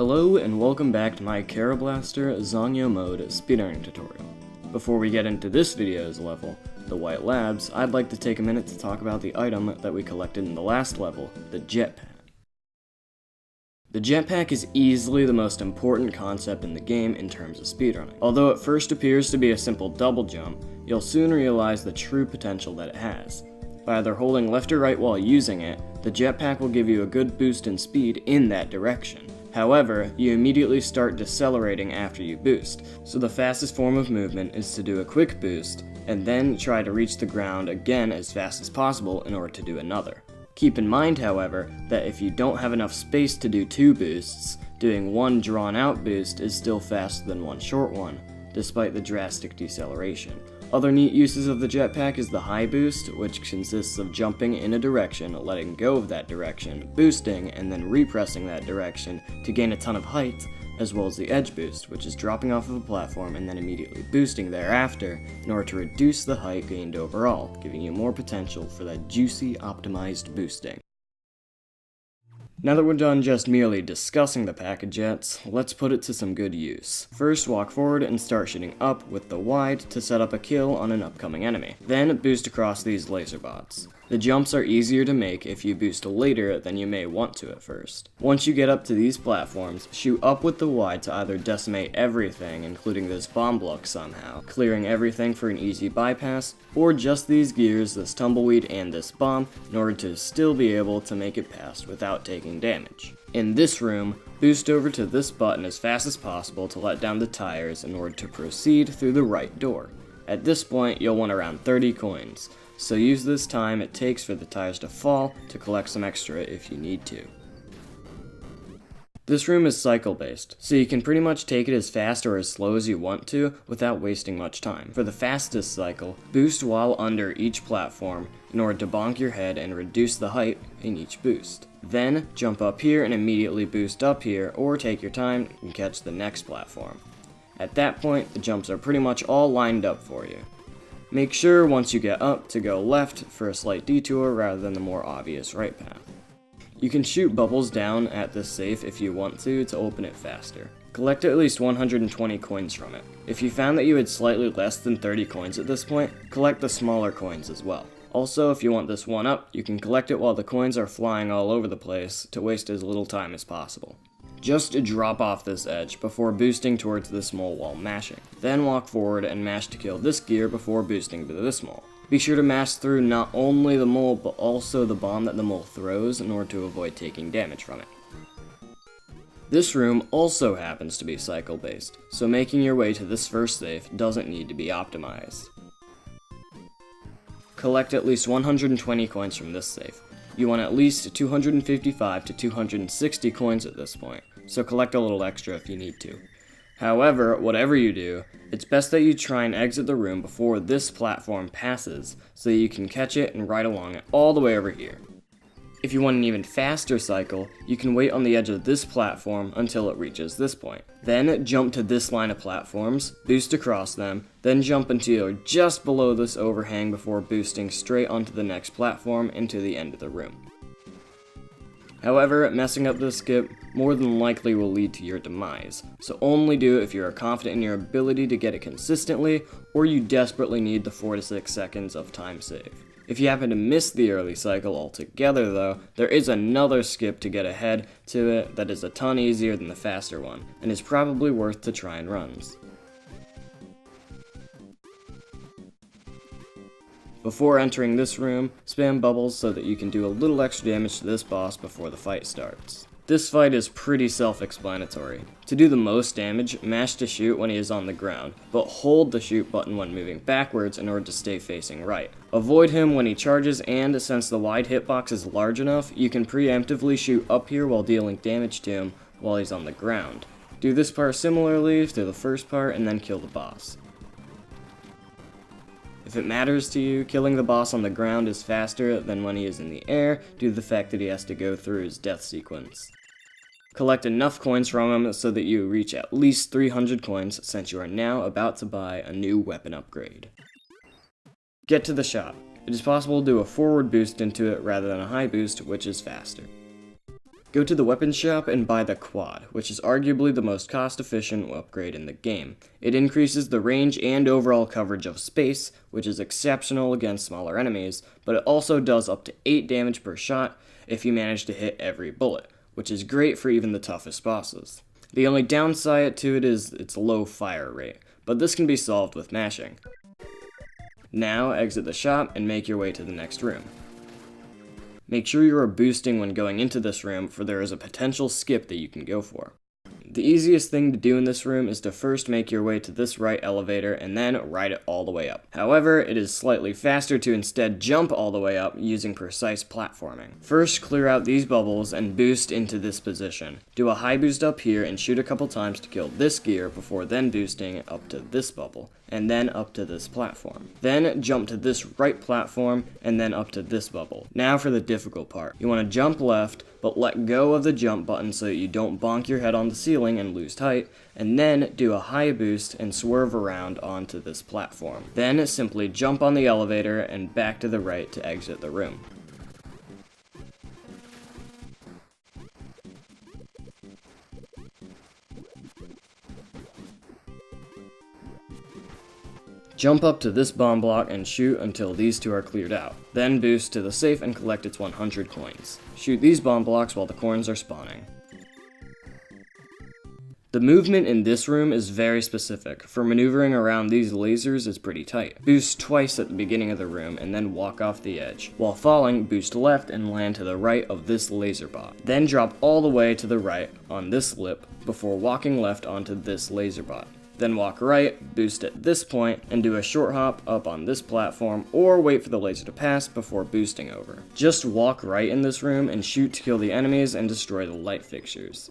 Hello and welcome back to my Kero Blaster Zangyou mode speedrunning tutorial. Before we get into this video's level, the White Labs, I'd like to take a minute to talk about the item that we collected in the last level, the jetpack. The jetpack is easily the most important concept in the game in terms of speedrunning. Although it first appears to be a simple double jump, you'll soon realize the true potential that it has. By either holding left or right while using it, the jetpack will give you a good boost in speed in that direction. However, you immediately start decelerating after you boost, so the fastest form of movement is to do a quick boost, and then try to reach the ground again as fast as possible in order to do another. Keep in mind, however, that if you don't have enough space to do two boosts, doing one drawn-out boost is still faster than one short one, despite the drastic deceleration. Other neat uses of the jetpack is the high boost, which consists of jumping in a direction, letting go of that direction, boosting, and then repressing that direction to gain a ton of height, as well as the edge boost, which is dropping off of a platform and then immediately boosting thereafter in order to reduce the height gained overall, giving you more potential for that juicy, optimized boosting. Now that we're done just merely discussing the package jets, let's put it to some good use. First, walk forward and start shooting up with the wide to set up a kill on an upcoming enemy. Then, boost across these laser bots. The jumps are easier to make if you boost later than you may want to at first. Once you get up to these platforms, shoot up with the wide to either decimate everything, including this bomb block somehow, clearing everything for an easy bypass, or just these gears, this tumbleweed, and this bomb, in order to still be able to make it past without taking damage. In this room, boost over to this button as fast as possible to let down the tires in order to proceed through the right door. At this point, you'll want around 30 coins, so use this time it takes for the tires to fall to collect some extra if you need to. This room is cycle based, so you can pretty much take it as fast or as slow as you want to without wasting much time. For the fastest cycle, boost while under each platform in order to bonk your head and reduce the height in each boost. Then jump up here and immediately boost up here, or take your time and catch the next platform. At that point, the jumps are pretty much all lined up for you. Make sure once you get up to go left for a slight detour rather than the more obvious right path. You can shoot bubbles down at this safe if you want to open it faster. Collect at least 120 coins from it. If you found that you had slightly less than 30 coins at this point, collect the smaller coins as well. Also, if you want this one up, you can collect it while the coins are flying all over the place to waste as little time as possible. Just drop off this edge before boosting towards this mole while mashing. Then walk forward and mash to kill this gear before boosting to this mole. Be sure to mash through not only the mole but also the bomb that the mole throws in order to avoid taking damage from it. This room also happens to be cycle based, so making your way to this first safe doesn't need to be optimized. Collect at least 120 coins from this safe. You want at least 255 to 260 coins at this point, so collect a little extra if you need to. However, whatever you do, it's best that you try and exit the room before this platform passes, so that you can catch it and ride along it all the way over here. If you want an even faster cycle, you can wait on the edge of this platform until it reaches this point. Then jump to this line of platforms, boost across them, then jump until you're just below this overhang before boosting straight onto the next platform into the end of the room. However, messing up this skip more than likely will lead to your demise, so only do it if you are confident in your ability to get it consistently, or you desperately need the 4 to 6 seconds of time save. If you happen to miss the early cycle altogether though, there is another skip to get ahead to it that is a ton easier than the faster one, and is probably worth to try and runs. Before entering this room, spam bubbles so that you can do a little extra damage to this boss before the fight starts. This fight is pretty self-explanatory. To do the most damage, mash to shoot when he is on the ground, but hold the shoot button when moving backwards in order to stay facing right. Avoid him when he charges, and since the wide hitbox is large enough, you can preemptively shoot up here while dealing damage to him while he's on the ground. Do this part similarly to the first part and then kill the boss. If it matters to you, killing the boss on the ground is faster than when he is in the air due to the fact that he has to go through his death sequence. Collect enough coins from him so that you reach at least 300 coins since you are now about to buy a new weapon upgrade. Get to the shop. It is possible to do a forward boost into it rather than a high boost, which is faster. Go to the weapons shop and buy the quad, which is arguably the most cost-efficient upgrade in the game. It increases the range and overall coverage of space, which is exceptional against smaller enemies, but it also does up to 8 damage per shot if you manage to hit every bullet, which is great for even the toughest bosses. The only downside to it is its low fire rate, but this can be solved with mashing. Now exit the shop and make your way to the next room. Make sure you are boosting when going into this room, for there is a potential skip that you can go for. The easiest thing to do in this room is to first make your way to this right elevator and then ride it all the way up. However, it is slightly faster to instead jump all the way up using precise platforming. First, clear out these bubbles and boost into this position. Do a high boost up here and shoot a couple times to kill this gear before then boosting up to this bubble, and then up to this platform. Then jump to this right platform and then up to this bubble. Now for the difficult part. You want to jump left, but let go of the jump button so that you don't bonk your head on the ceiling and lose height, and then do a high boost and swerve around onto this platform. Then simply jump on the elevator and back to the right to exit the room. Jump up to this bomb block and shoot until these two are cleared out. Then boost to the safe and collect its 100 coins. Shoot these bomb blocks while the coins are spawning. The movement in this room is very specific. For maneuvering around these lasers is pretty tight. Boost twice at the beginning of the room and then walk off the edge. While falling, boost left and land to the right of this laser bot. Then drop all the way to the right on this lip before walking left onto this laser bot. Then walk right, boost at this point, and do a short hop up on this platform, or wait for the laser to pass before boosting over. Just walk right in this room and shoot to kill the enemies and destroy the light fixtures.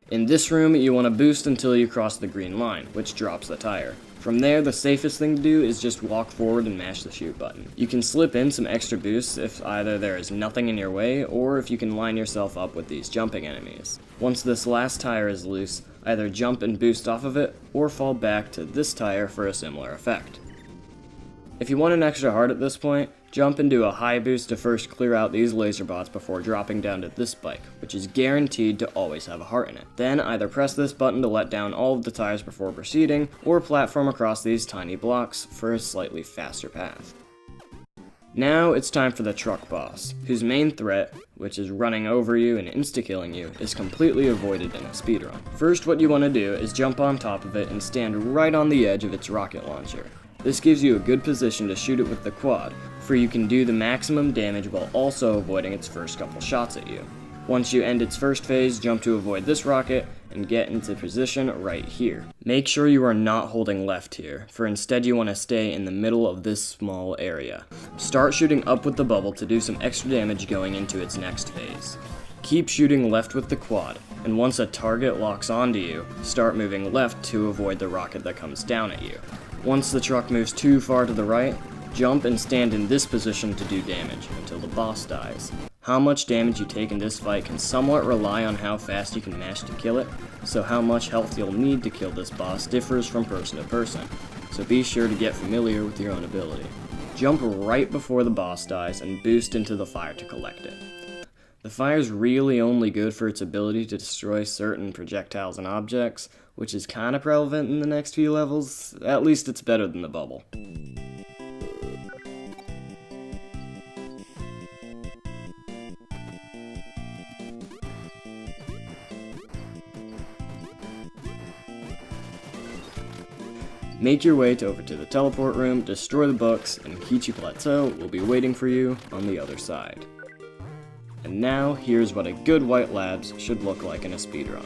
In this room, you want to boost until you cross the green line, which drops the tire. From there, the safest thing to do is just walk forward and mash the shoot button. You can slip in some extra boosts if either there is nothing in your way, or if you can line yourself up with these jumping enemies. Once this last tire is loose, either jump and boost off of it, or fall back to this tire for a similar effect. If you want an extra heart at this point, jump and do a high boost to first clear out these laser bots before dropping down to this bike, which is guaranteed to always have a heart in it. Then either press this button to let down all of the tires before proceeding, or platform across these tiny blocks for a slightly faster path. Now it's time for the truck boss, whose main threat, which is running over you and insta-killing you, is completely avoided in a speedrun. First, what you want to do is jump on top of it and stand right on the edge of its rocket launcher. This gives you a good position to shoot it with the quad, for you can do the maximum damage while also avoiding its first couple shots at you. Once you end its first phase, jump to avoid this rocket and get into position right here. Make sure you are not holding left here, for instead you want to stay in the middle of this small area. Start shooting up with the bubble to do some extra damage going into its next phase. Keep shooting left with the quad, and once a target locks onto you, start moving left to avoid the rocket that comes down at you. Once the truck moves too far to the right, jump and stand in this position to do damage until the boss dies. How much damage you take in this fight can somewhat rely on how fast you can mash to kill it, so how much health you'll need to kill this boss differs from person to person, so be sure to get familiar with your own ability. Jump right before the boss dies and boost into the fire to collect it. The fire is really only good for its ability to destroy certain projectiles and objects, which is kind of relevant in the next few levels. At least it's better than the bubble. Make your way over to the teleport room, destroy the books, and Kichi Plateau will be waiting for you on the other side. And now, here's what a good White Labs should look like in a speedrun.